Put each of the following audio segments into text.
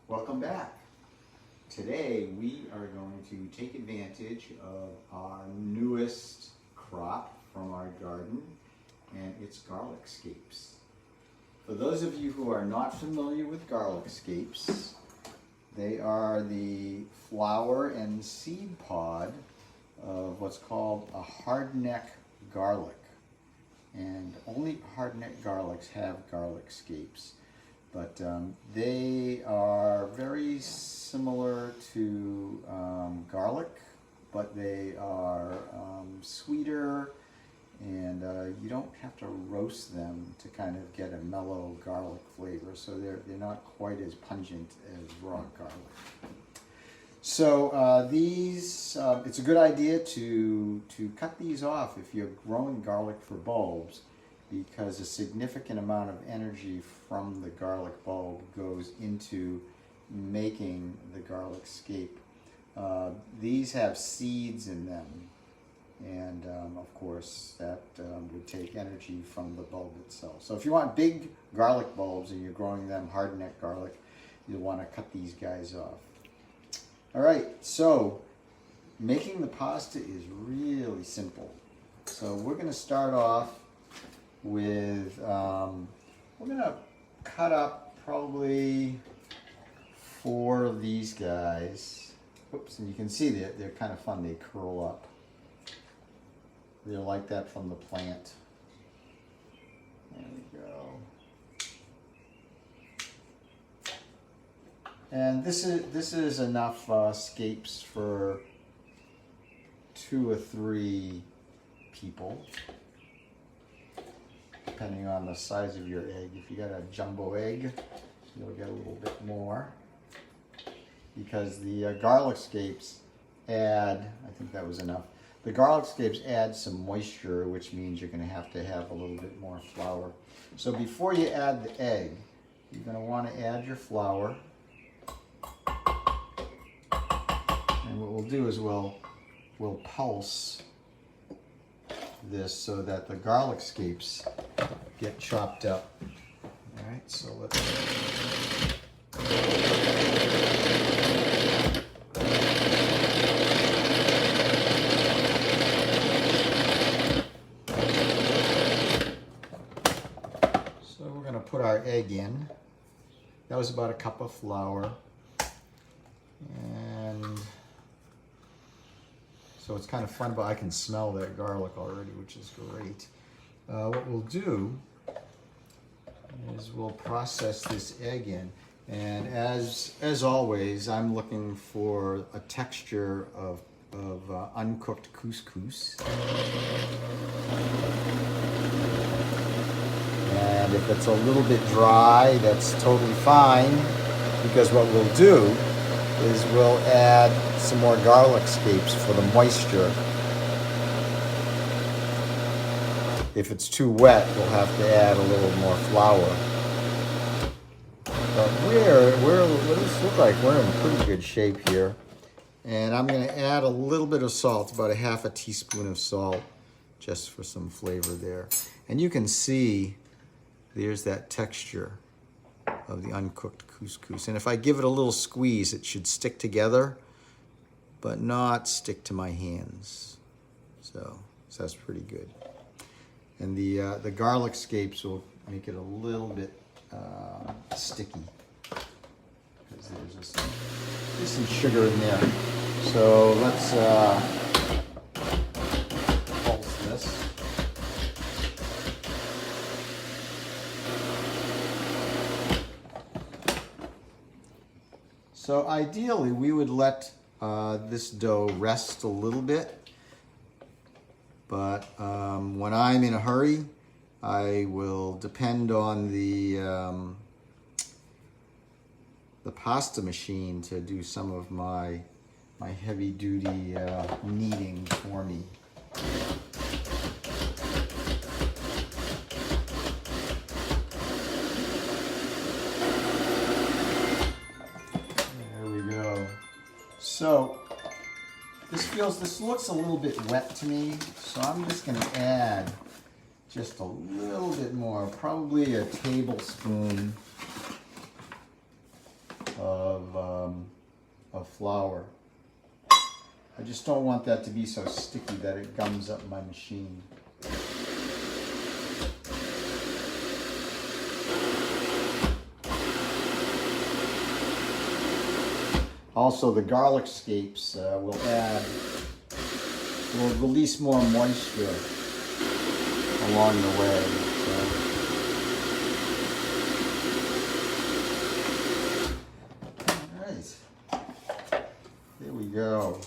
Welcome back. Today we are going to take advantage of our newest crop from our garden, and it's garlic scapes. For those of you who are not familiar with garlic scapes, they are the flower and seed pod of what's called a hardneck garlic. And only hardneck garlics have garlic scapes. But they are very similar to garlic, but they are sweeter, and you don't have to roast them to kind of get a mellow garlic flavor, so they're not quite as pungent as raw garlic. So it's a good idea to cut these off if you're growing garlic for bulbs, because a significant amount of energy from the garlic bulb goes into making the garlic scape. These have seeds in them, and of course that would take energy from the bulb itself. So if you want big garlic bulbs and you're growing them hardneck garlic, you'll want to cut these guys off. All right, so making the pasta is really simple. So we're going to start off with, we're going to cut up probably 4 of these guys. Oops, and you can see they're kind of fun. They curl up. They're like that from the plant. There we go. And this is enough scapes for 2 or 3 people, depending on the size of your egg. If you got a jumbo egg, you'll get a little bit more, because the garlic scapes add, I think that was enough. The garlic scapes add some moisture, which means you're going to have a little bit more flour. So before you add the egg, you're going to want to add your flour. And what we'll do is we'll pulse this so that the garlic scapes get chopped up. All right, so let's. So we're going to put our egg in. That was about a cup of flour. And so it's kind of fun, but I can smell that garlic already, which is great. What we'll do is we'll process this egg in. And as always, I'm looking for a texture of uncooked couscous. And if it's a little bit dry, that's totally fine, because what we'll do is we'll add some more garlic scapes for the moisture. If it's too wet, we'll have to add a little more flour. But what does this look like? We're in pretty good shape here. And I'm going to add a little bit of salt, about a half a teaspoon of salt, just for some flavor there. And you can see there's that texture of the uncooked couscous. And if I give it a little squeeze, it should stick together, but not stick to my hands. So that's pretty good. And the garlic scapes will make it a little bit sticky, because there's some sugar in there. So let's pulse this. So ideally, we would let this dough rest a little bit, but when I'm in a hurry, I will depend on the pasta machine to do some of my heavy-duty kneading for me. So this looks a little bit wet to me, so I'm just going to add just a little bit more, probably a tablespoon of flour. I just don't want that to be so sticky that it gums up my machine. Also, the garlic scapes will release more moisture along the way. All right, there we go.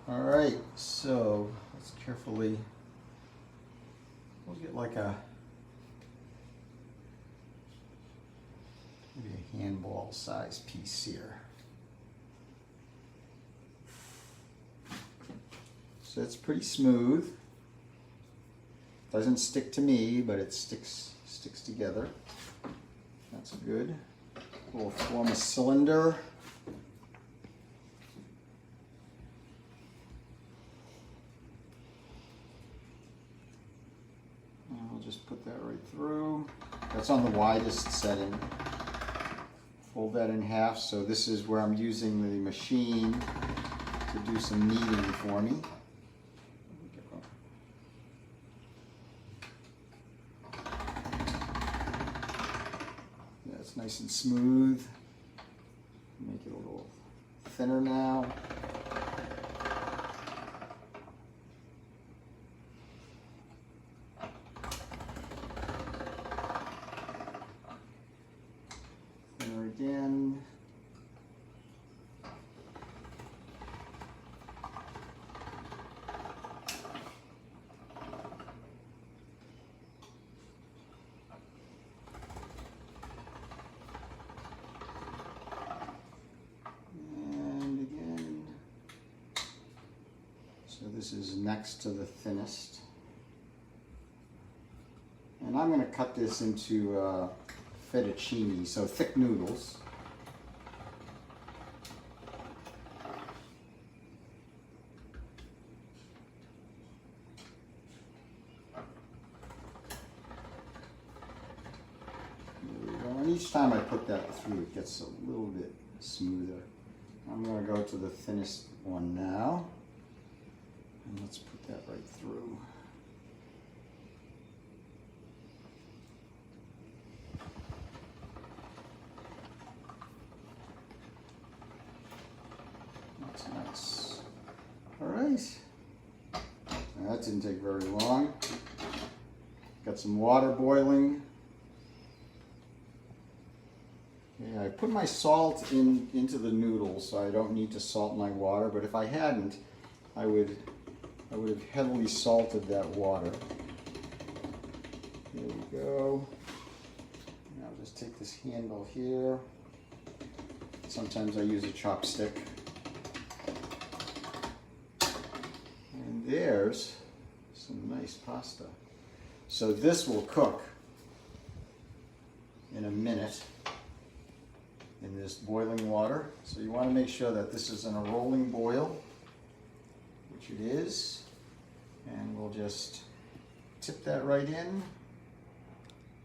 All right, so let's carefully, we'll get like maybe a handball size piece here. So it's pretty smooth. Doesn't stick to me, but it sticks together. That's good. We'll form a cylinder. I'll just put that right through. That's on the widest setting. Fold that in half, so this is where I'm using the machine to do some kneading for me. That's nice and smooth. Make it a little thinner now. Again. And again. So this is next to the thinnest. And I'm going to cut this into fettuccine, so thick noodles. There we go. And each time I put that through, it gets a little bit smoother. I'm going to go to the thinnest one now, and let's put that right through. Nice. All right. That didn't take very long. Got some water boiling. Yeah, I put my salt into the noodles, so I don't need to salt my water. But if I hadn't, I would have heavily salted that water. There we go. Now I'll just take this handle here. Sometimes I use a chopstick. And there's some nice pasta. So this will cook in a minute in this boiling water. So you want to make sure that this is in a rolling boil, which it is. And we'll just tip that right in.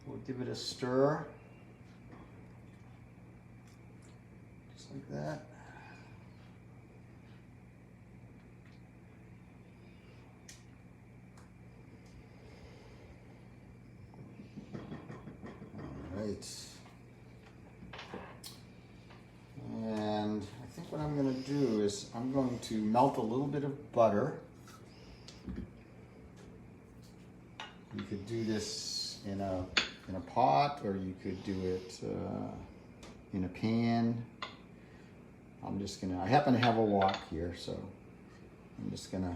We'll give it a stir. Just like that. Right. And I think what I'm going to do is I'm going to melt a little bit of butter. You could do this in a pot, or you could do it in a pan. I happen to have a wok here, so I'm just gonna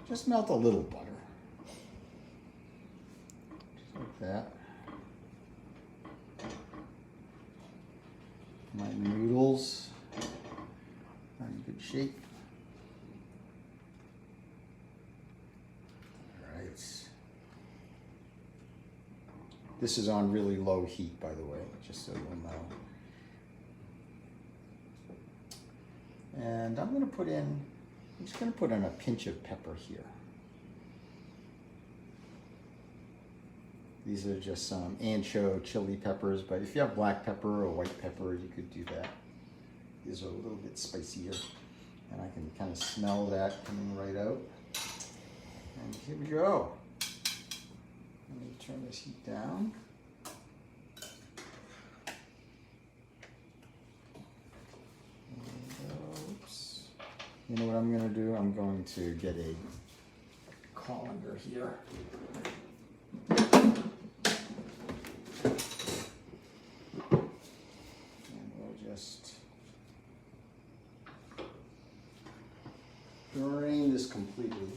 just melt a little butter. Just like that. My noodles are in good shape. All right. This is on really low heat, by the way, just so you'll know. And I'm just going to put in a pinch of pepper here. These are just some ancho chili peppers, but if you have black pepper or white pepper, you could do that. These are a little bit spicier, and I can kind of smell that coming right out. And here we go. Let me turn this heat down. Oops. You know what I'm going to do? I'm going to get a colander here. And we'll just drain this completely.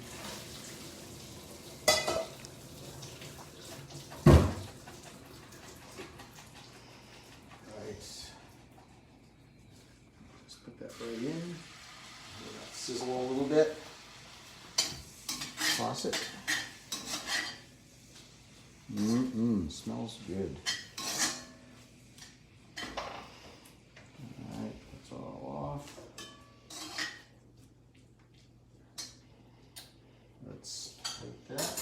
Right in, let that sizzle a little bit, toss it. Smells good. Alright, that's all off. Let's plate that.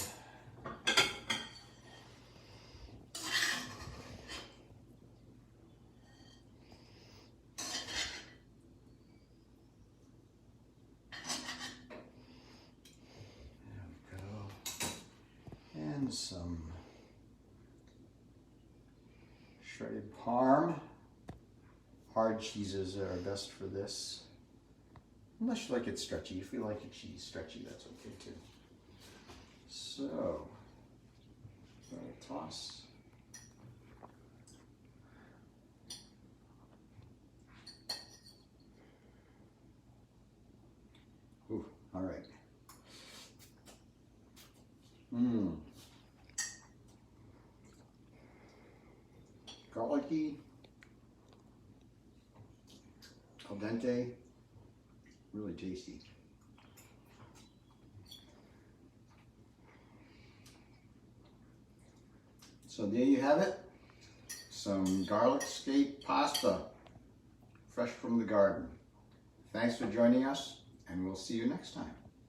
And some shredded parm. Hard cheeses are best for this. Unless you like it stretchy. If you like your cheese stretchy, that's okay too. So, toss. Ooh, all right. Garlicky, al dente, really tasty. So there you have it, some garlic scape pasta, fresh from the garden. Thanks for joining us, and we'll see you next time.